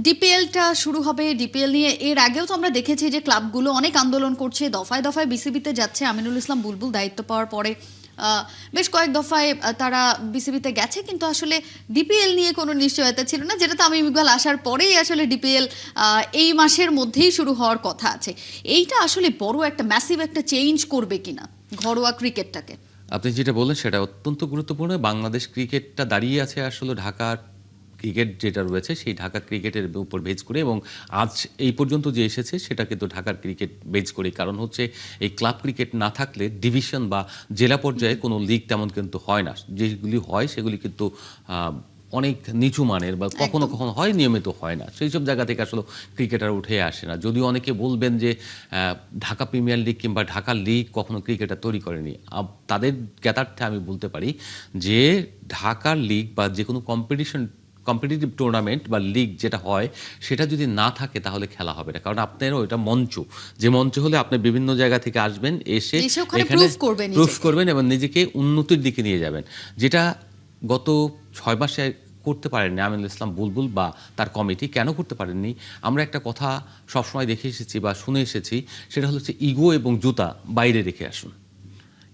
ডিপিএলটা শুরু হবে। ডিপিএল নিয়ে এর আগেও তো আমরা দেখেছি যে ক্লাবগুলো অনেক আন্দোলন করছে, দফায় দফায় বিসিবিতে যাচ্ছে। আমিনুল ইসলাম বুলবুল দায়িত্ব পাওয়ার পরে বেশ কয়েক দফায় তারা বিসিবিতে গেছে, কিন্তু আসলে ডিপিএল নিয়ে কোনো নিশ্চয়তা ছিল না, যেটা তামিম ইকবাল আসার পরেই আসলে ডিপিএল এই মাসের মধ্যেই শুরু হওয়ার কথা আছে। এইটা আসলে বড় একটা ম্যাসিভ একটা চেঞ্জ করবে কিনা ঘরোয়া ক্রিকেটটাকে? আপনি যেটা বললেন সেটা অত্যন্ত গুরুত্বপূর্ণ। বাংলাদেশ ক্রিকেটটা দাঁড়িয়ে আছে আসলে ঢাকার ক্রিকেট যেটা রয়েছে সেই ঢাকা ক্রিকেটের উপর বেজ করে, এবং আজ এই পর্যন্ত যে এসেছে সেটা কিন্তু ঢাকার ক্রিকেট বেজ করে। কারণ হচ্ছে এই ক্লাব ক্রিকেট না থাকলে ডিভিশন বা জেলা পর্যায়ে কোনো লিগ তেমন কিন্তু হয় না। যেগুলি হয় সেগুলি কিন্তু অনেক নিচু মানের বা কখনো কখনো হয়, নিয়মিত হয় না। সেই সব জায়গা থেকে আসলে ক্রিকেটার উঠে আসে না। যদিও অনেকে বলবেন যে ঢাকা প্রিমিয়ার লিগ কিংবা ঢাকা লিগ কখনো ক্রিকেটার তৈরি করেনি, তাদের জ্ঞাতার্থে আমি বলতে পারি যে ঢাকার লিগ বা যে কোনো কম্পিটিটিভ টুর্নামেন্ট বা লিগ যেটা হয় সেটা যদি না থাকে তাহলে খেলা হবে না। কারণ আপনারও এটা মঞ্চ, যে মঞ্চ হলে আপনি বিভিন্ন জায়গা থেকে আসবেন, এসে এখানে প্রুফ করবেন এবং নিজেকে উন্নতির দিকে নিয়ে যাবেন, যেটা গত 6 মাসে করতে পারেননি আমিনুল ইসলাম বুলবুল বা তার কমিটি। কেন করতে পারেননি? আমরা একটা কথা সবসময় দেখে এসেছি বা শুনে এসেছি, সেটা হচ্ছে ইগো এবং জুতা বাইরে রেখে আসুন।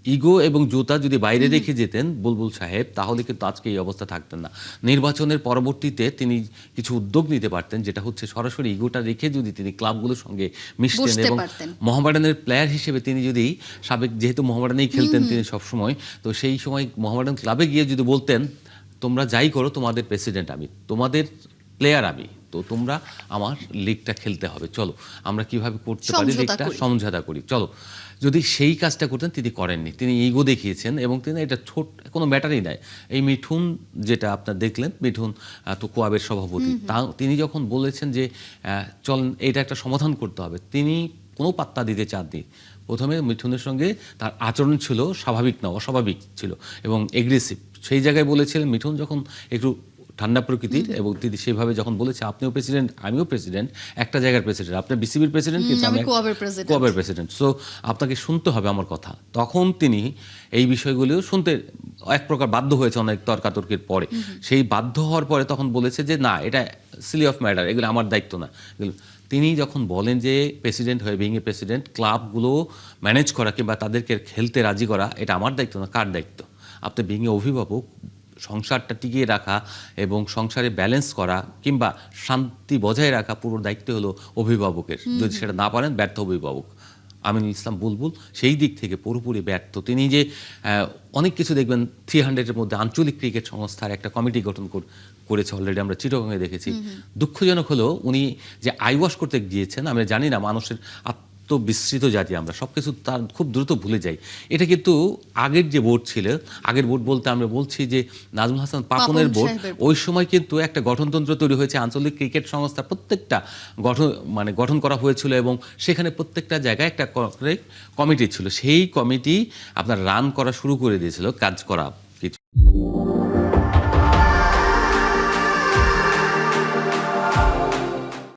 ইগো এবং জুতা যদি বাইরে রেখে যেতেন বুলবুল সাহেব, তাহলে কিন্তু আজকে এই অবস্থা থাকতেন না। নির্বাচনের পরবর্তীতে তিনি কিছু উদ্যোগ নিতে পারতেন, যেটা হচ্ছে সরাসরি ইগোটা রেখে যদি তিনি ক্লাবগুলোর সঙ্গে মিশতেন এবং মোহামেডানের প্লেয়ার হিসেবে তিনি যদি সাবেক, যেহেতু মোহামেডানেই খেলতেন তিনি সবসময়, তো সেই সময় মোহামেডান ক্লাবে গিয়ে যদি বলতেন তোমরা যাই করো তোমাদের প্রেসিডেন্ট আমি, তোমাদের প্লেয়ার আমি, তো তোমরা আমার লিগটা খেলতে হবে, চলো আমরা কিভাবে করতে পারি লিগটা সমঝোতা করি, চলো। যদি সেই কাজটা করতেন, তিনি করেননি। তিনি ইগো দেখিয়েছেন এবং তিনি এটা ছোট কোনো ম্যাটারই নাই। এই মিঠুন যেটা আপনার দেখলেন, মিঠুন তো কোয়াবের সভাপতি, তিনি যখন বলেছেন যে চল এটা একটা সমাধান করতে হবে, তিনি কোনো পাত্তা দিতে চাননি। প্রথমে মিঠুনের সঙ্গে তার আচরণ ছিল স্বাভাবিক না, অস্বাভাবিক ছিল এবং এগ্রেসিভ। সেই জায়গায় বলেছিলেন মিঠুন যখন একটু ঠান্ডা প্রকৃতির, এবং তিনি সেভাবে যখন বলেছে আপনিও প্রেসিডেন্ট আমিও প্রেসিডেন্ট, একটা জায়গার প্রেসিডেন্ট, আপনার বিসিবির প্রেসিডেন্ট কিন্তু আমি কোয়াবের প্রেসিডেন্ট, সো আপনাকে শুনতে হবে আমার কথা। তখন তিনি এই বিষয়গুলিও শুনতে এক প্রকার বাধ্য হয়েছে অনেক তর্কাতর্কির পরে। সেই বাধ্য হওয়ার পরে তখন বলেছে যে না, এটা সিলি অফ ম্যাটার, এগুলো আমার দায়িত্ব না। তিনি যখন বলেন যে প্রেসিডেন্ট হয়ে বিং এ প্রেসিডেন্ট, ক্লাবগুলো ম্যানেজ করা কিংবা তাদেরকে খেলতে রাজি করা এটা আমার দায়িত্ব না, কার দায়িত্ব? আপনি বিং এ অভিভাবক, সংসারটা টিকিয়ে রাখা এবং সংসারে ব্যালেন্স করা কিংবা শান্তি বজায় রাখা পুরো দায়িত্ব হলো অভিভাবকের। যদি সেটা না পারেন, ব্যর্থ অভিভাবক। আমিনুল ইসলাম বুলবুল সেই দিক থেকে পুরোপুরি ব্যর্থ। তিনি যে অনেক কিছু দেখবেন 300-এর মধ্যে আঞ্চলিক ক্রিকেট সংস্থার একটা কমিটি গঠন করেছে অলরেডি, আমরা চিটাগংয়ে দেখেছি। দুঃখজনক হলো উনি যে আইওয়াশ করতে গিয়েছেন, আমরা জানি না, মানুষের বিস্তৃত জাতি, আমরা সব কিছু তার খুব দ্রুত ভুলে যাই। এটা কিন্তু আগের যে বোর্ড ছিল, আগের বোর্ড বলতে আমরা বলছি যে নাজমুল হাসান পাপনের বোর্ড, ওই সময় কিন্তু একটা গঠনতন্ত্র তৈরি হয়েছে, আঞ্চলিক ক্রিকেট সংস্থা প্রত্যেকটা গঠন করা হয়েছিল এবং সেখানে প্রত্যেকটা জায়গায় একটা কমিটি ছিল। সেই কমিটি আপনার রান করা শুরু করে দিয়েছিল, কাজ করা কিছু।